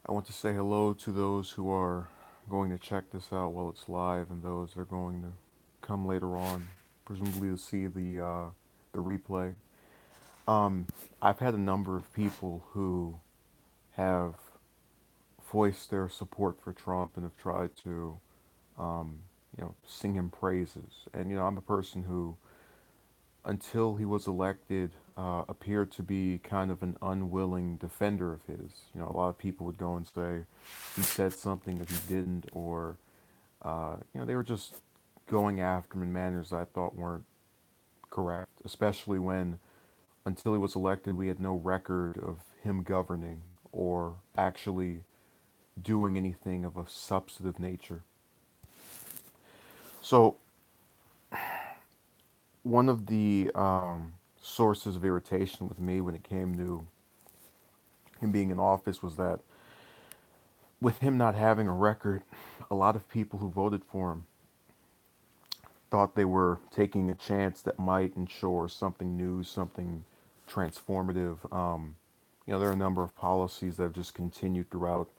I want to say hello to those who are going to check this out while it's live, and those that are going to come later on, presumably to see the replay. Um, I've had a number of people who have voiced their support for Trump and have tried to, um, sing him praises. And I'm a person who, until he was elected, appeared to be kind of an unwilling defender of his. A lot of people would go and say he said something that he didn't, or they were just going after him in manners I thought weren't correct, especially when, until he was elected, we had no record of him governing or actually doing anything of a substantive nature. So, one of the sources of irritation with me when it came to him being in office was that with him not having a record, a lot of people who voted for him thought they were taking a chance that might ensure something new, something transformative. There are a number of policies that have just continued throughout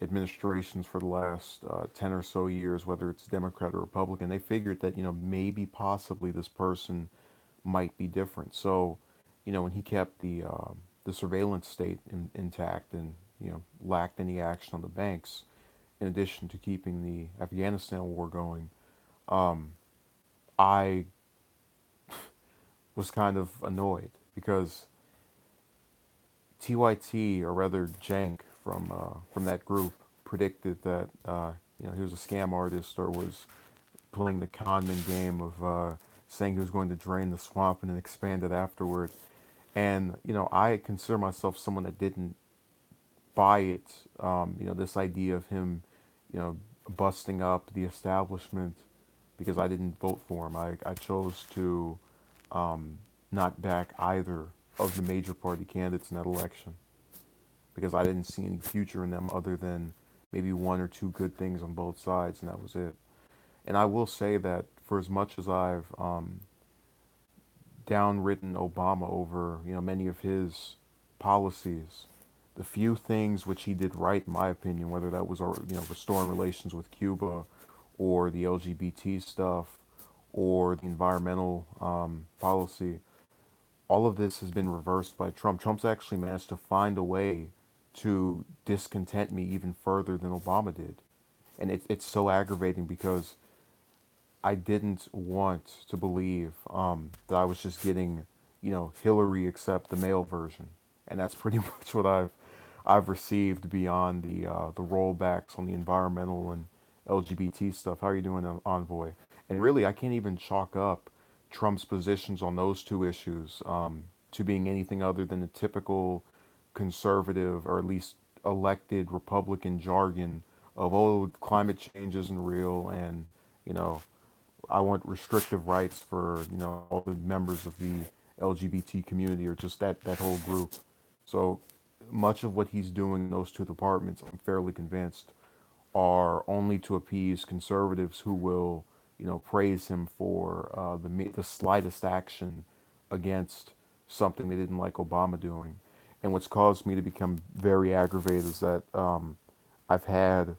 administrations for the last 10 or so years, whether it's Democrat or Republican. They figured that, maybe possibly this person might be different. So, when he kept the surveillance state intact and, lacked any action on the banks, in addition to keeping the Afghanistan war going, I was kind of annoyed because TYT, or rather Jank from that group, predicted that he was a scam artist or was playing the conman game of saying he was going to drain the swamp and then expand it afterward. And I consider myself someone that didn't buy it. This idea of him, you know, busting up the establishment because I didn't vote for him. I chose to not back either of the major party candidates in that election because I didn't see any future in them other than maybe one or two good things on both sides, and that was it. And I will say that for as much as I've downwritten Obama over many of his policies, the few things which he did right, in my opinion, whether that was restoring relations with Cuba, or the LGBT stuff, or the environmental policy, all of this has been reversed by Trump. Trump's actually managed to find a way to discontent me even further than Obama did. And it's so aggravating because I didn't want to believe that I was just getting, Hillary except the male version. And that's pretty much what I've received beyond the rollbacks on the environmental and LGBT stuff. How are you doing, Envoy? And really, I can't even chalk up Trump's positions on those two issues to being anything other than the typical conservative, or at least elected Republican jargon of, oh, climate change isn't real, and you know I want restrictive rights for all the members of the LGBT community, or just that whole group. So much of what he's doing in those two departments, I'm fairly convinced, are only to appease conservatives who will praise him for the slightest action against something they didn't like Obama doing. And what's caused me to become very aggravated is that I've had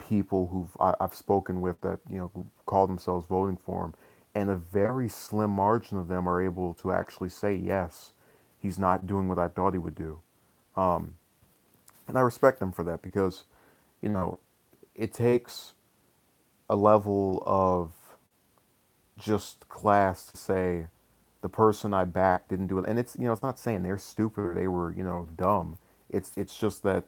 people I've spoken with that who call themselves voting for him, and a very slim margin of them are able to actually say yes, he's not doing what I thought he would do. And I respect them for that because you know it takes a level of just class to say the person I backed didn't do it. And it's not saying they're stupid or they were dumb. It's just that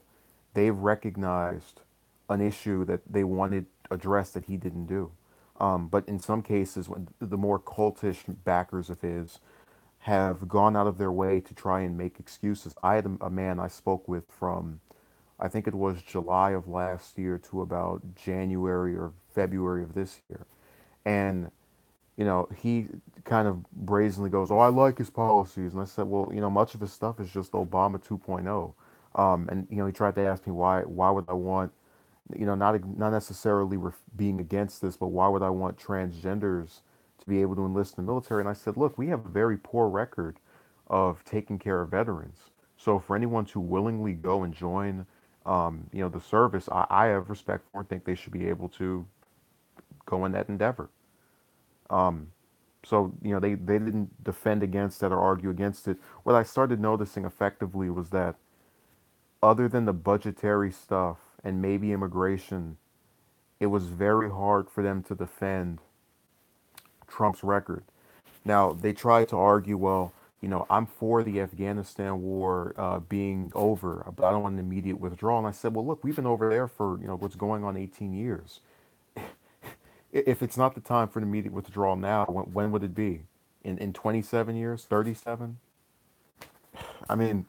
they've recognized an issue that they wanted addressed that he didn't do. But in some cases, when the more cultish backers of his have gone out of their way to try and make excuses. I had a man I spoke with from, I think it was July of last year to about January or February of this year. And he kind of brazenly goes, "Oh, I like his policies." And I said, "Well, much of his stuff is just Obama 2.0." And he tried to ask me why would I want, not necessarily being against this, but why would I want transgenders to be able to enlist in the military? And I said, "Look, we have a very poor record of taking care of veterans. So for anyone to willingly go and join The service, I have respect for and think they should be able to go in that endeavor. Um, so they didn't defend against it or argue against it. What I started noticing effectively was that other than the budgetary stuff and maybe immigration, it was very hard for them to defend Trump's record. Now, they tried to argue, well, I'm for the Afghanistan war being over, but I don't want an immediate withdrawal. And I said, well, look, we've been over there for, what's going on 18 years. If it's not the time for an immediate withdrawal now, when would it be? In 27 years? 37? I mean,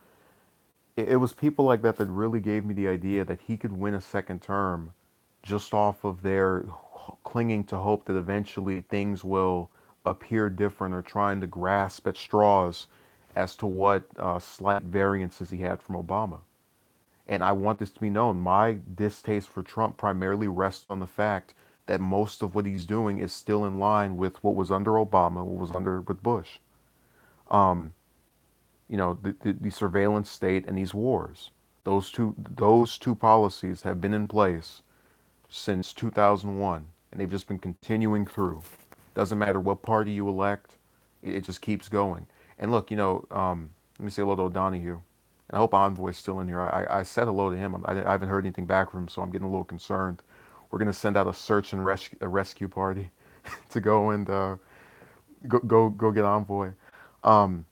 it was people like that that really gave me the idea that he could win a second term just off of their clinging to hope that eventually things will appear different or trying to grasp at straws as to what slight variances he had from Obama. And I want this to be known. My distaste for Trump primarily rests on the fact that most of what he's doing is still in line with what was under Obama, what was under with Bush. Um, the surveillance state and these wars. Those two policies have been in place since 2001, and they've just been continuing through. Doesn't matter what party you elect, it just keeps going. And look, let me say hello to O'Donohue. And I hope Envoy's still in here. I said hello to him. I haven't heard anything back from him, so I'm getting a little concerned. We're gonna send out a search and rescue party to go and go get Envoy. Um,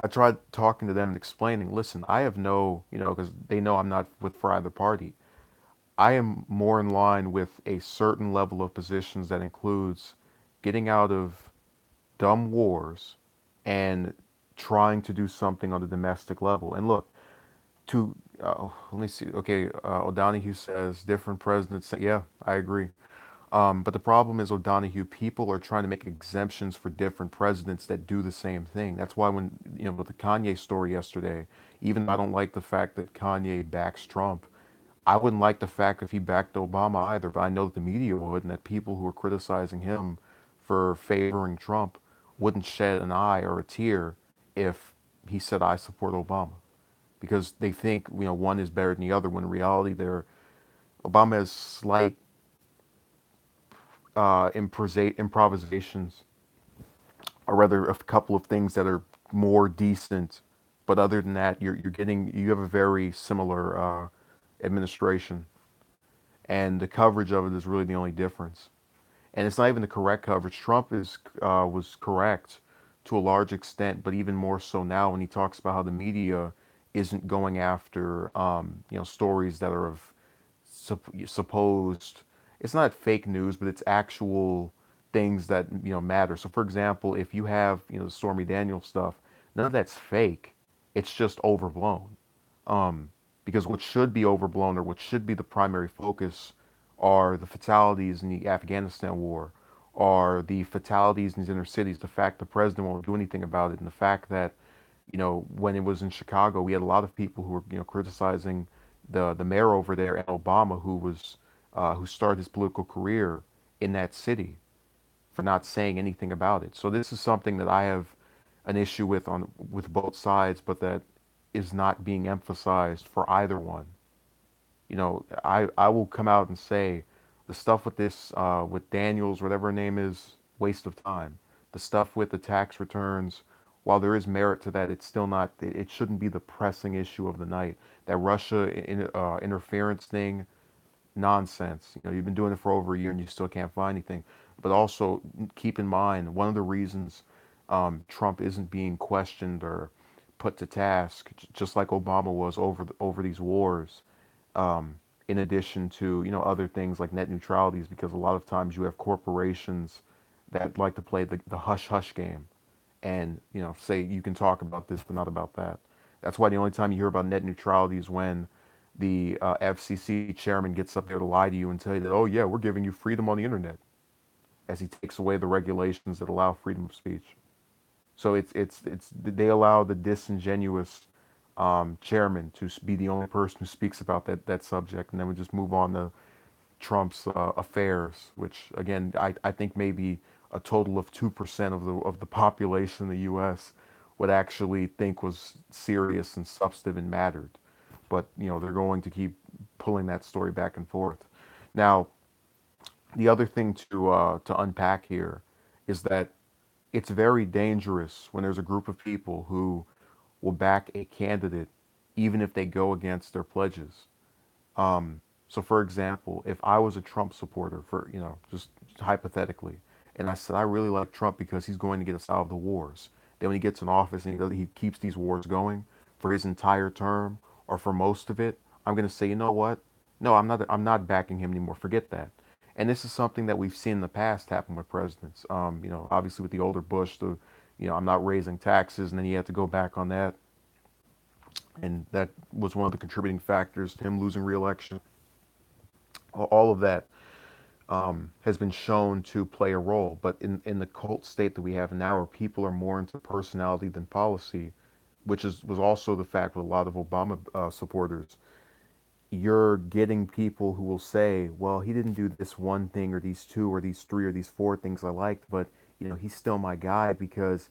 I tried talking to them and explaining, listen, I have no, because they know I'm not with for either party. I am more in line with a certain level of positions that includes getting out of dumb wars and trying to do something on the domestic level. And look, let me see. Okay, O'Donohue says different presidents. Yeah, I agree. But the problem is, O'Donohue, people are trying to make exemptions for different presidents that do the same thing. That's why when, with the Kanye story yesterday, even though I don't like the fact that Kanye backs Trump, I wouldn't like the fact if he backed Obama either, but I know that the media would, and that people who are criticizing him for favoring Trump wouldn't shed an eye or a tear if he said, I support Obama. Because they think, one is better than the other, when in reality, Obama has slight improvisations, or rather a couple of things that are more decent. But other than that, you have a very similar administration, and the coverage of it is really the only difference. And it's not even the correct coverage. Trump is was correct to a large extent, but even more so now when he talks about how the media isn't going after stories that are of supposed. It's not fake news, but it's actual things that matter. So, for example, if you have the Stormy Daniels stuff, none of that's fake. It's just overblown. Um, because what should be overblown, or what should be the primary focus, are the fatalities in the Afghanistan war, are the fatalities in these inner cities, the fact the president won't do anything about it, and the fact that, when it was in Chicago, we had a lot of people who were, criticizing the mayor over there and Obama, who started his political career in that city, for not saying anything about it. So this is something that I have an issue with both sides, but that is not being emphasized for either one. I will come out and say the stuff with this with Daniels, whatever her name is, waste of time. The stuff with the tax returns, while there is merit to that, it's still not. It shouldn't be the pressing issue of the night. That interference thing, nonsense. You've been doing it for over a year and you still can't find anything. But also keep in mind, one of the reasons Trump isn't being questioned or put to task, just like Obama was over these wars, in addition to other things like net neutrality, is because a lot of times you have corporations that like to play the hush hush game, and say you can talk about this but not about that. That's why the only time you hear about net neutrality is when the FCC chairman gets up there to lie to you and tell you that, oh yeah, we're giving you freedom on the internet, as he takes away the regulations that allow freedom of speech. So it's they allow the disingenuous chairman to be the only person who speaks about that subject, and then we just move on to Trump's affairs, which again I think maybe a total of 2% of the population in the U.S. would actually think was serious and substantive and mattered. but they're going to keep pulling that story back and forth. Now, the other thing to unpack here is that it's very dangerous when there's a group of people who will back a candidate even if they go against their pledges. So, for example, if I was a Trump supporter, for just hypothetically, and I said I really like Trump because he's going to get us out of the wars. Then when he gets in office and he keeps these wars going for his entire term or for most of it, I'm going to say, you know what? No, I'm not. I'm not backing him anymore. Forget that. And this is something that we've seen in the past happen with presidents. Obviously with the older Bush, I'm not raising taxes, and then he had to go back on that, and that was one of the contributing factors to him losing re-election. All of that has been shown to play a role. But in the cult state that we have now, where people are more into personality than policy, which was also the fact with a lot of Obama supporters, you're getting people who will say, well, he didn't do this one thing or these two or these three or these four things I liked, but he's still my guy because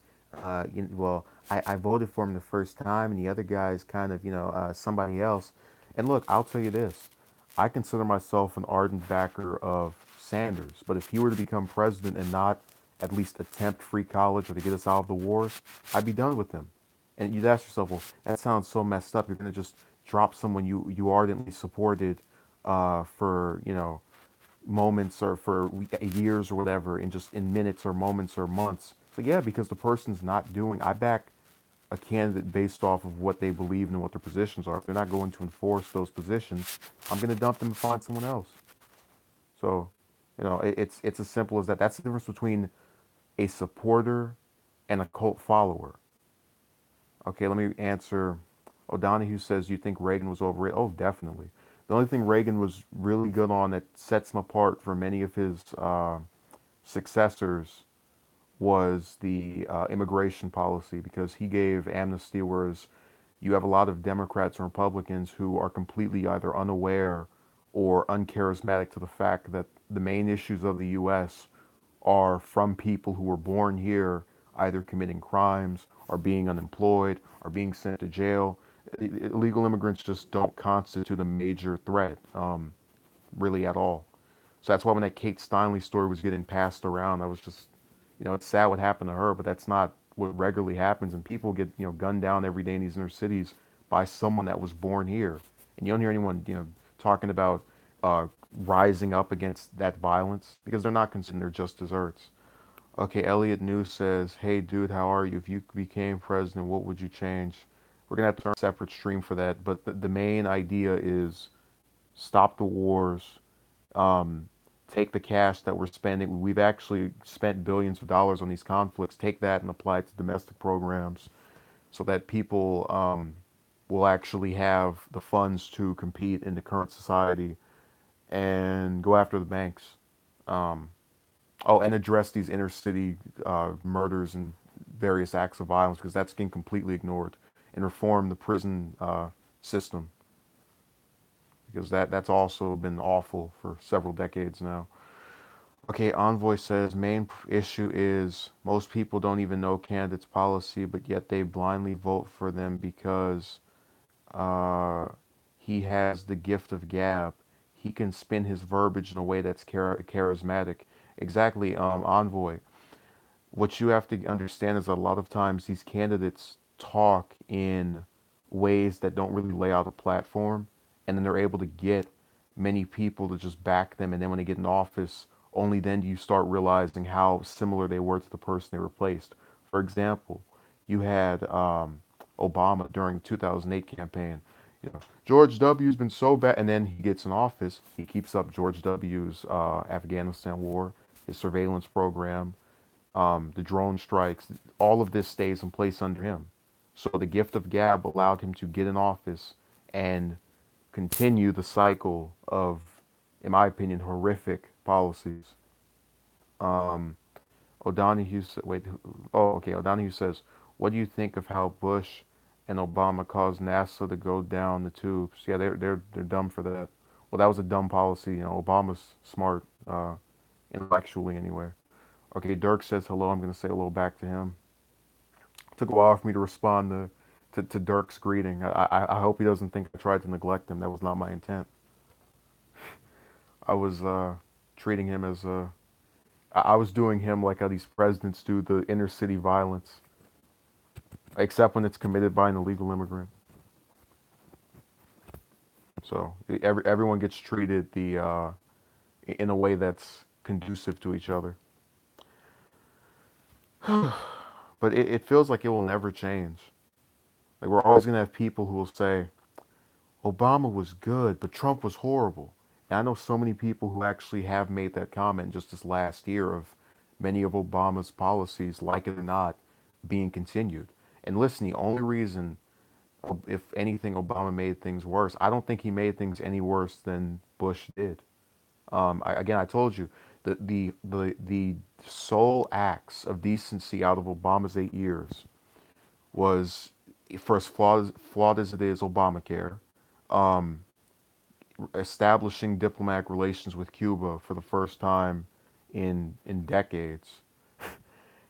well, I voted for him the first time and the other guy is kind of somebody else. And look, I'll tell you this, I consider myself an ardent backer of Sanders, but if he were to become president and not at least attempt free college or to get us out of the wars, I'd be done with him. And you'd ask yourself, well, that sounds so messed up. You're going to just drop someone you ardently supported for moments or for years or whatever, in just in minutes or moments or months. So yeah, because the person's not doing. I back a candidate based off of what they believe in and what their positions are. If they're not going to enforce those positions, I'm going to dump them and find someone else. So, it's as simple as that. That's the difference between a supporter and a cult follower. Okay, let me answer. O'Donohue says, you think Reagan was overrated? Oh, definitely. The only thing Reagan was really good on that sets him apart from many of his successors was the immigration policy, because he gave amnesty, whereas you have a lot of Democrats and Republicans who are completely either unaware or uncharismatic to the fact that the main issues of the U.S. are from people who were born here, either committing crimes or being unemployed or being sent to jail. Illegal immigrants just don't constitute a major threat, really at all. So that's why when that Kate Steinle story was getting passed around, I was just, it's sad what happened to her, but that's not what regularly happens. And people get, gunned down every day in these inner cities by someone that was born here. And you don't hear anyone, talking about rising up against that violence because they're not considered, they're just desserts. Okay, Elliot New says, hey dude, how are you? If you became president, what would you change? We're gonna have to start a separate stream for that, but the main idea is stop the wars, um, take the cash that we're spending. We've actually spent billions of dollars on these conflicts. Take that and apply it to domestic programs so that people will actually have the funds to compete in the current society and go after the banks. Um, oh, and address these inner city murders and various acts of violence, because that's getting completely ignored, and reform the prison system, because that's also been awful for several decades now. Okay, Envoy says main issue is most people don't even know candidates' policy, but yet they blindly vote for them because uh, he has the gift of gab. He can spin his verbiage in a way that's charismatic. Exactly, Envoy. What you have to understand is that a lot of times these candidates talk in ways that don't really lay out a platform, and then they're able to get many people to just back them. And then when they get in office, only then do you start realizing how similar they were to the person they replaced. For example, you had Obama during the 2008 campaign. George W.'s been so bad, and then he gets in office. He keeps up George W.'s Afghanistan war, his surveillance program, the drone strikes, all of this stays in place under him. So the gift of gab allowed him to get in office and continue the cycle of, in my opinion, horrific policies. Um, O'Donohue, wait, oh, okay. O'Donohue says, "What do you think of how Bush and Obama caused NASA to go down the tubes?" Yeah, they're dumb for that. Well, that was a dumb policy. Obama's smart, intellectually anyway. Okay, Dirk says hello. I'm gonna say hello back to him. Took a while for me to respond to to Dirk's greeting. I hope he doesn't think I tried to neglect him. That was not my intent. I was treating him as a. I was doing him like how these presidents do the inner city violence, except when it's committed by an illegal immigrant. So everyone gets treated in a way that's conducive to each other. But it feels like it will never change. Like we're always gonna have people who will say Obama was good, but Trump was horrible. And I know so many people who actually have made that comment just this last year of many of Obama's policies, like it or not, being continued. And listen, the only reason, if anything, Obama made things worse, I don't think he made things any worse than Bush did. Again, I told you that the sole acts of decency out of Obama's 8 years was, for as flawed as it is, Obamacare, um, establishing diplomatic relations with Cuba for the first time in decades,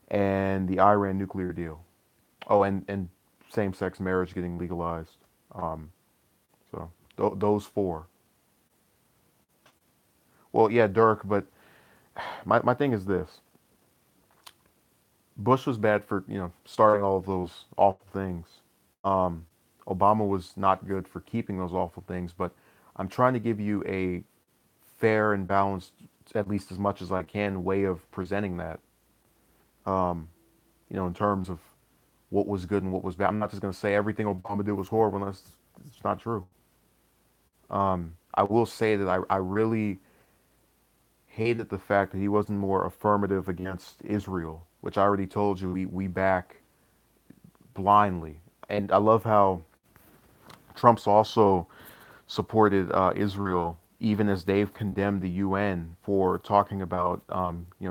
and the Iran nuclear deal. Oh, and same-sex marriage getting legalized. Um, so those four. Well, yeah, Dirk, but my thing is this: Bush was bad for starting all of those awful things. Um, Obama was not good for keeping those awful things. But I'm trying to give you a fair and balanced, at least as much as I can, way of presenting that. Um, in terms of what was good and what was bad. I'm not just going to say everything Obama did was horrible. Unless it's not true. I will say that I really hated the fact that he wasn't more affirmative against Israel, which I already told you we back blindly. And I love how Trump's also supported Israel, even as they've condemned the UN for talking about,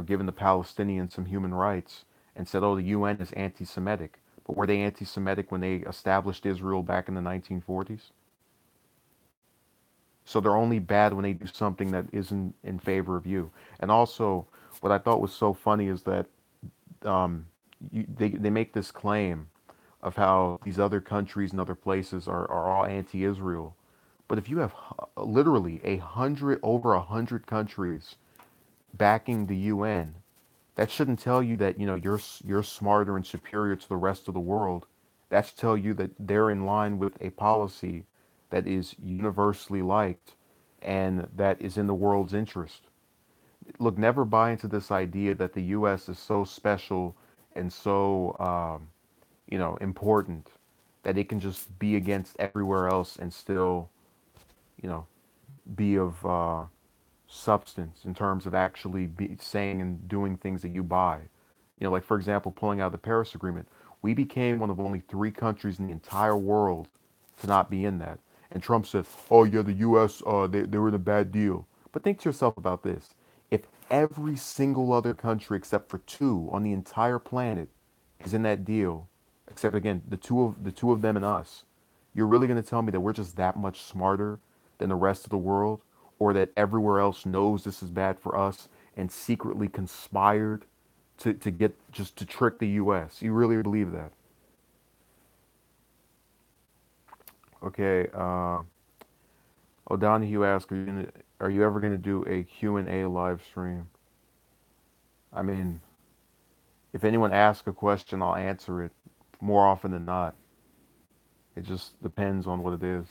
giving the Palestinians some human rights, and said, "Oh, the UN is anti-Semitic." But were they anti-Semitic when they established Israel back in the 1940s? So they're only bad when they do something that isn't in favor of you. And also, what I thought was so funny is that um, they make this claim of how these other countries and other places are all anti-Israel. But if you have literally over 100 countries backing the UN, that shouldn't tell you that you're smarter and superior to the rest of the world. That should tell you that they're in line with a policy that is universally liked and that is in the world's interest. Look, never buy into this idea that the U.S. is so special and so important that it can just be against everywhere else and still you know be of substance in terms of actually saying and doing things that you buy. Like for example, pulling out of the Paris Agreement. We became one of only 3 countries in the entire world to not be in that. And Trump said, "Oh yeah, the U.S. They were in a bad deal." But think to yourself about this: if every single other country except for 2 on the entire planet is in that deal, except again the two of them and us, you're really going to tell me that we're just that much smarter than the rest of the world, or that everywhere else knows this is bad for us and secretly conspired to get just to trick the U.S.? You really believe that? Okay. O'Donohue asked, are you ever gonna do a Q&A live stream? I mean, if anyone asks a question, I'll answer it more often than not. It just depends on what it is.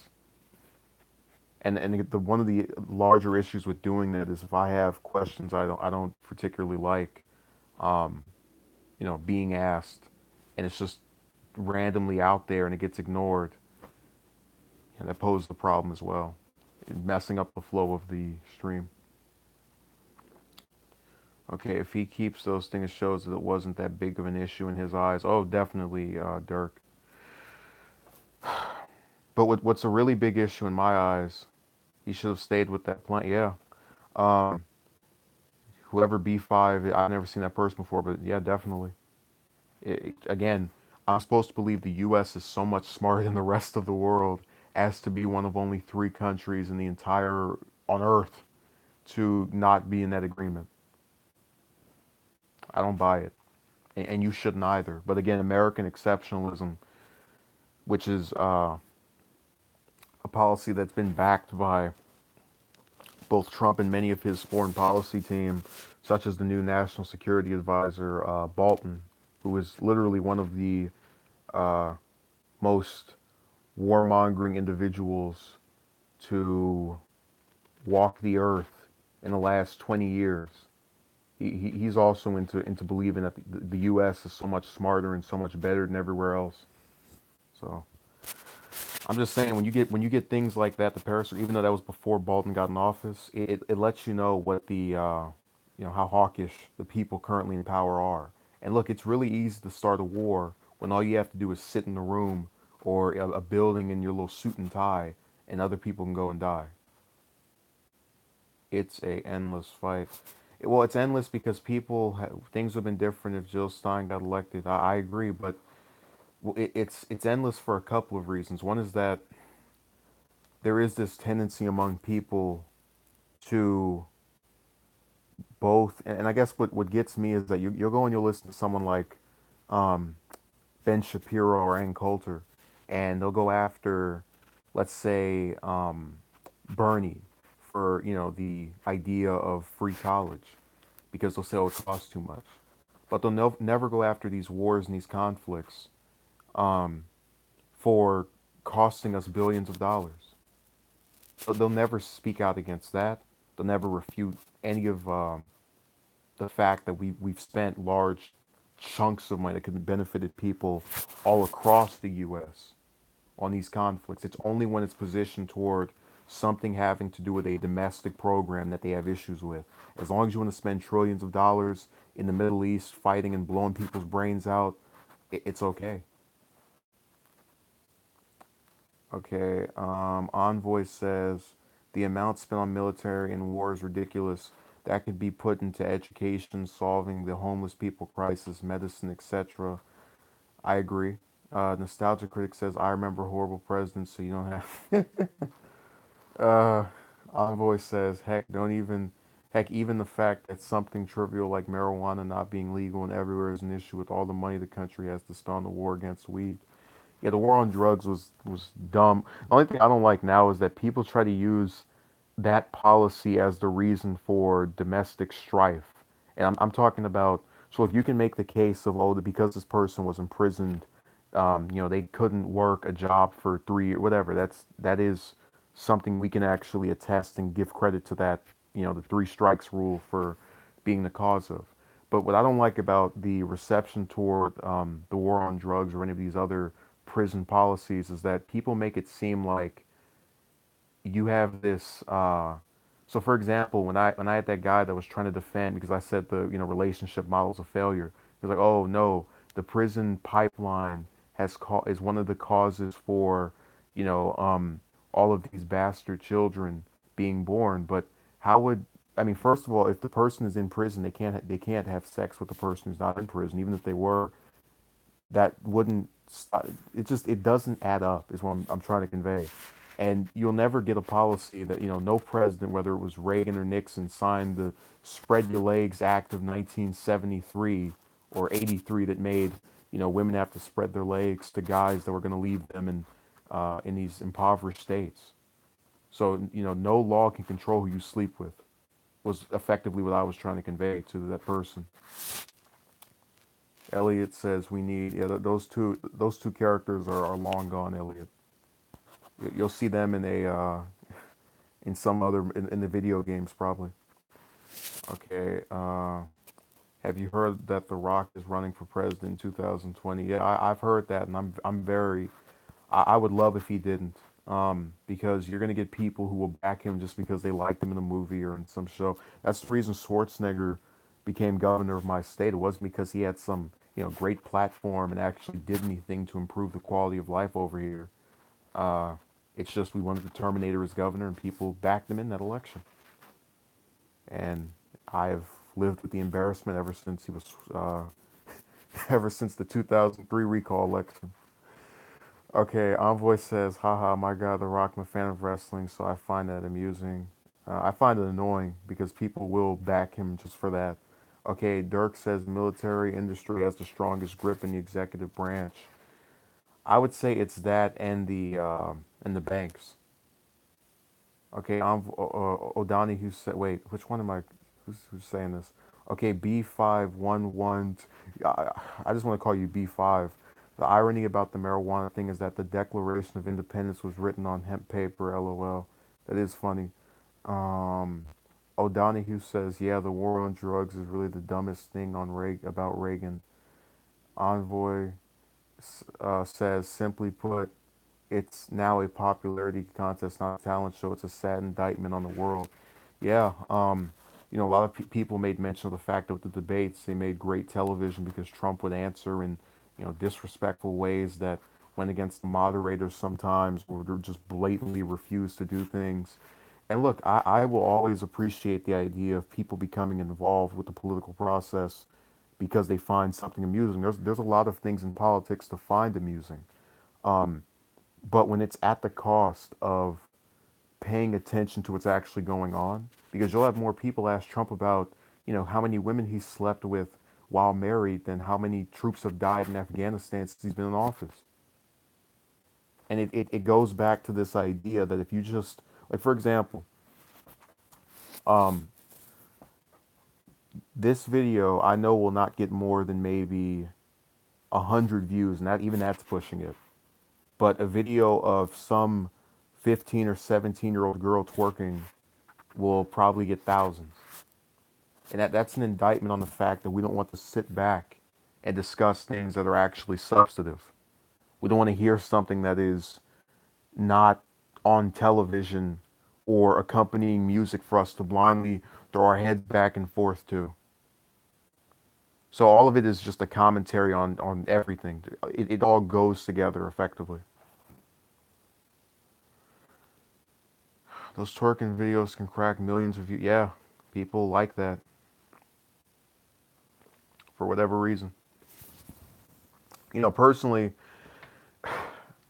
And the one of the larger issues with doing that is if I have questions I don't particularly like, um, being asked, and it's just randomly out there and it gets ignored, and that poses a problem as well, messing up the flow of the stream. Okay, if he keeps those things, it shows that it wasn't that big of an issue in his eyes. Oh, definitely, Dirk. But what's a really big issue in my eyes, he should have stayed with that plan. Yeah. Um, Whoever B5, I've never seen that person before, but yeah, definitely. Again, I'm supposed to believe the U.S. is so much smarter than the rest of the world as to be one of only 3 countries in the entire on Earth to not be in that agreement. I don't buy it, and you shouldn't either. But again, American exceptionalism which is a policy that's been backed by both Trump and many of his foreign policy team, such as the new National Security Advisor, Bolton, who is literally one of the uh, most warmongering individuals to walk the earth in the last 20 years. He's also into believing that the U.S. is so much smarter and so much better than everywhere else. So I'm just saying when you get things like that, the Paris, even though that was before Bolton got in office, it lets you know what the you know how hawkish the people currently in power are. And look, it's really easy to start a war when all you have to do is sit in a room or a building in your little suit and tie, and other people can go and die. It's a endless fight. Well, it's endless because things have been different if Jill Stein got elected. I agree, but it's endless for a couple of reasons. One is that there is this tendency among people to both, and I guess what gets me is that you'll go and you'll listen to someone like um, Ben Shapiro or Ann Coulter, and they'll go after, let's say, Bernie for the idea of free college because they'll say, oh, it costs too much, but they'll never go after these wars and these conflicts um, for costing us billions of dollars. They'll never speak out against that. They'll never refute any of the fact that we've spent large chunks of money that could have benefited people all across the U.S. on these conflicts. It's only when it's positioned toward something having to do with a domestic program that they have issues with. As long as you want to spend trillions of dollars in the Middle East fighting and blowing people's brains out, it's okay. Okay. Envoy says the amount spent on military and war is ridiculous. That could be put into education, solving the homeless people crisis, medicine, etc. I agree. Nostalgia critic says I remember horrible presidents, so you don't have. uh, Envoy says heck, even the fact that something trivial like marijuana not being legal and everywhere is an issue with all the money the country has to spend on the war against weed. Yeah, the war on drugs was dumb. The only thing I don't like now is that people try to use that policy as the reason for domestic strife. And I'm talking about, so if you can make the case of, oh, because this person was imprisoned, they couldn't work a job for 3 years, whatever. That is something we can actually attest and give credit to that, the three strikes rule for being the cause of. But what I don't like about the reception toward the war on drugs or any of these other prison policies is that people make it seem like you have this so for example when I had that guy that was trying to defend because I said the relationship models of failure, he was like, oh no, the prison pipeline is one of the causes for you know um all of these bastard children being born. But how would, I mean, first of all, if the person is in prison, they can't have sex with the person who's not in prison. Even if they were, that wouldn't it doesn't add up is what I'm trying to convey. And you'll never get a policy that no president, whether it was Reagan or Nixon, signed the Spread Your Legs Act of 1973 or 83 that made women have to spread their legs to guys that were going to leave them in these impoverished states. So no law can control who you sleep with was effectively what I was trying to convey to that person. Elliot says we need, yeah, those two characters are long gone, Elliot. You'll see them in some other in the video games probably. Okay. Have you heard that The Rock is running for president in 2020? Yeah, I've heard that, and I'm very. I would love if he didn't, because you're gonna get people who will back him just because they liked him in a movie or in some show. That's the reason Schwarzenegger became governor of my state. It wasn't because he had some great platform and actually did anything to improve the quality of life over here. Uh, it's just we wanted the Terminator as governor, and people backed him in that election. And I've lived with the embarrassment ever since he was, ever since the 2003 recall election. Okay, Envoy says, haha, my God, The Rock, I'm a fan of wrestling, so I find that amusing. I find it annoying because people will back him just for that. Okay, Dirk says military industry has the strongest grip in the executive branch. I would say it's that and the banks. Okay, O'Donoghue said. Wait, which one am I? Who's saying this? Okay, B511. I just want to call you B5. The irony about the marijuana thing is that the Declaration of Independence was written on hemp paper. LOL. That is funny. Um, O'Donoghue says, "Yeah, the war on drugs is really the dumbest thing on about Reagan." Envoy says, simply put, it's now a popularity contest, not a talent show. It's a sad indictment on the world. Yeah, a lot of people made mention of the fact that with the debates, they made great television because Trump would answer in, disrespectful ways that went against the moderators sometimes, or just blatantly refused to do things. And look, I will always appreciate the idea of people becoming involved with the political process because they find something amusing. There's a lot of things in politics to find amusing. But when it's at the cost of paying attention to what's actually going on, because you'll have more people ask Trump about, how many women he slept with while married than how many troops have died in Afghanistan since he's been in office. And it goes back to this idea that if you just, like, for example, um, this video I know will not get more than maybe 100 views, and that even that's pushing it. But a video of some 15 or 17-year-old girl twerking will probably get thousands. And that's an indictment on the fact that we don't want to sit back and discuss things that are actually substantive. We don't want to hear something that is not on television or accompanying music for us to blindly throw our heads back and forth to. So all of it is just a commentary on everything. It all goes together effectively. Those twerking videos can crack millions of views. Yeah, people like that for whatever reason. Personally,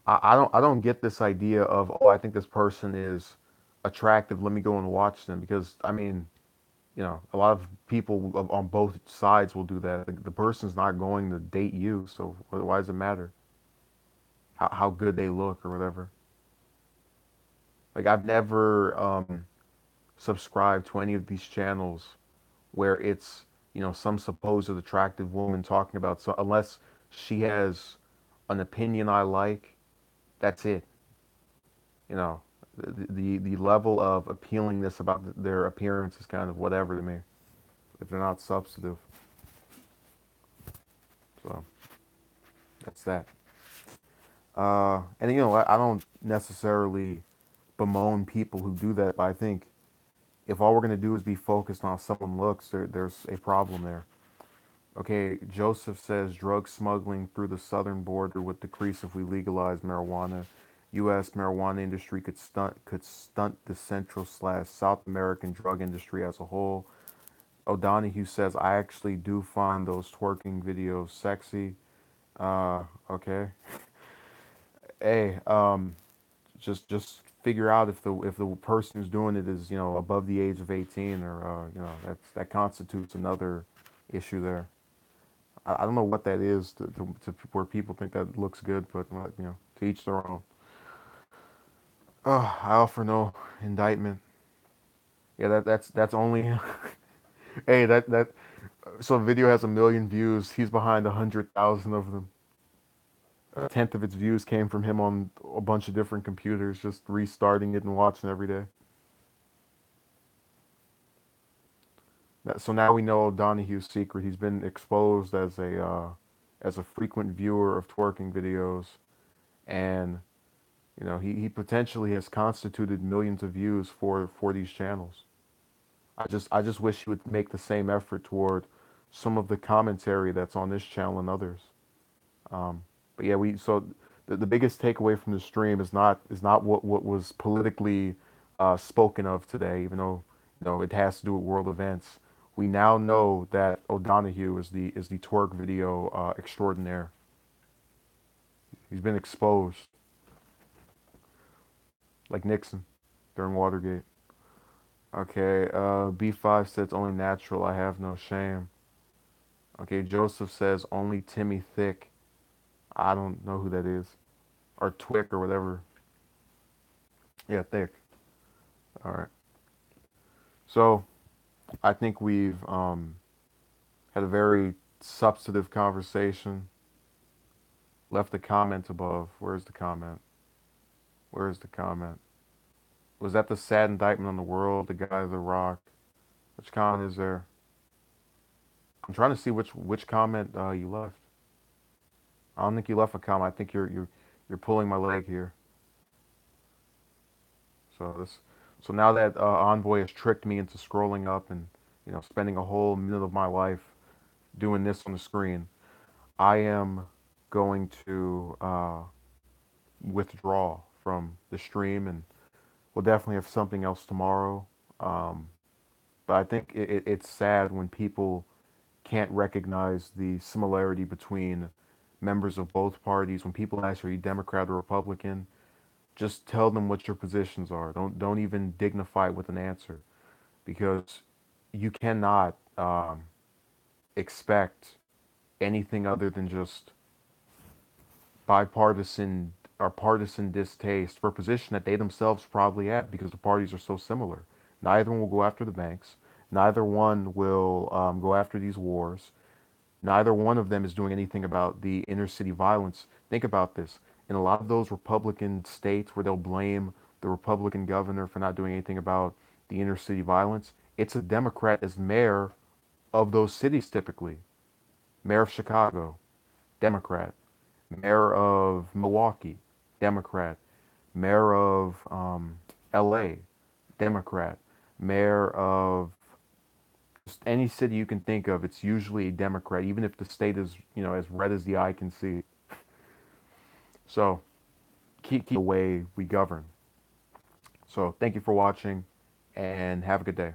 I don't get this idea of, oh, I think this person is attractive. Let me go and watch them, because I mean, a lot of people on both sides will do that. The person's not going to date you, so why does it matter how good they look or whatever? Like, I've never subscribed to any of these channels where it's, some supposed attractive woman talking about, so unless she has an opinion I like, that's it. You know, the level of appealingness about their appearance is kind of whatever to me if they're not substantive. So that's that. And I don't necessarily bemoan people who do that, but I think if all we're gonna do is be focused on how someone looks, there's a problem there. Okay, Joseph says drug smuggling through the southern border would decrease if we legalize marijuana. U.S. marijuana industry could stunt the Central slash South American drug industry as a whole. O'Donoghue says I actually do find those twerking videos sexy. Okay. Hey, just figure out if the person who's doing it is above the age of 18, or that constitutes another issue there. I don't know what that is to where people think that looks good, but to each their own. I offer no indictment. Yeah, that's only. Hey, that so the video has 1 million views. He's behind 100,000 of them. A tenth of its views came from him on a bunch of different computers, just restarting it and watching every day. So now we know O'Donoghue's secret. He's been exposed as a frequent viewer of twerking videos, and he potentially has constituted millions of views for these channels. I just wish he would make the same effort toward some of the commentary that's on this channel and others. But yeah, the biggest takeaway from the stream is not what was politically spoken of today, even though it has to do with world events. We now know that O'Donoghue is the twerk video extraordinaire. He's been exposed like Nixon during Watergate. Okay, B5 says only natural. I have no shame. Okay, Joseph says only Timmy Thick. I don't know who that is. or Twick or whatever. Yeah, thick. All right. So I think we've had a very substantive conversation. Left a comment above. Where's the comment? Where's the comment? Was that the sad indictment on the world? The guy, The Rock. Which comment is there? I'm trying to see which comment you left. I don't think you left a comment. I think you're pulling my leg here. So this so now that Envoy has tricked me into scrolling up and spending a whole minute of my life doing this on the screen, I am going to withdraw from the stream, and we'll definitely have something else tomorrow. Um, but I think it's sad when people can't recognize the similarity between members of both parties. When people ask, are you Democrat or Republican? Just tell them what your positions are. Don't even dignify it with an answer, because you cannot expect anything other than just bipartisan or partisan distaste for a position that they themselves probably have, because the parties are so similar. Neither one will go after the banks. Neither one will go after these wars. Neither one of them is doing anything about the inner city violence. Think about this. In a lot of those Republican states where they'll blame the Republican governor for not doing anything about the inner city violence, it's a Democrat as mayor of those cities typically. Mayor of Chicago, Democrat. Mayor of Milwaukee, Democrat. Mayor of LA, Democrat. Mayor of just any city you can think of, it's usually a Democrat, even if the state is, as red as the eye can see. So keep the way we govern. So thank you for watching and have a good day.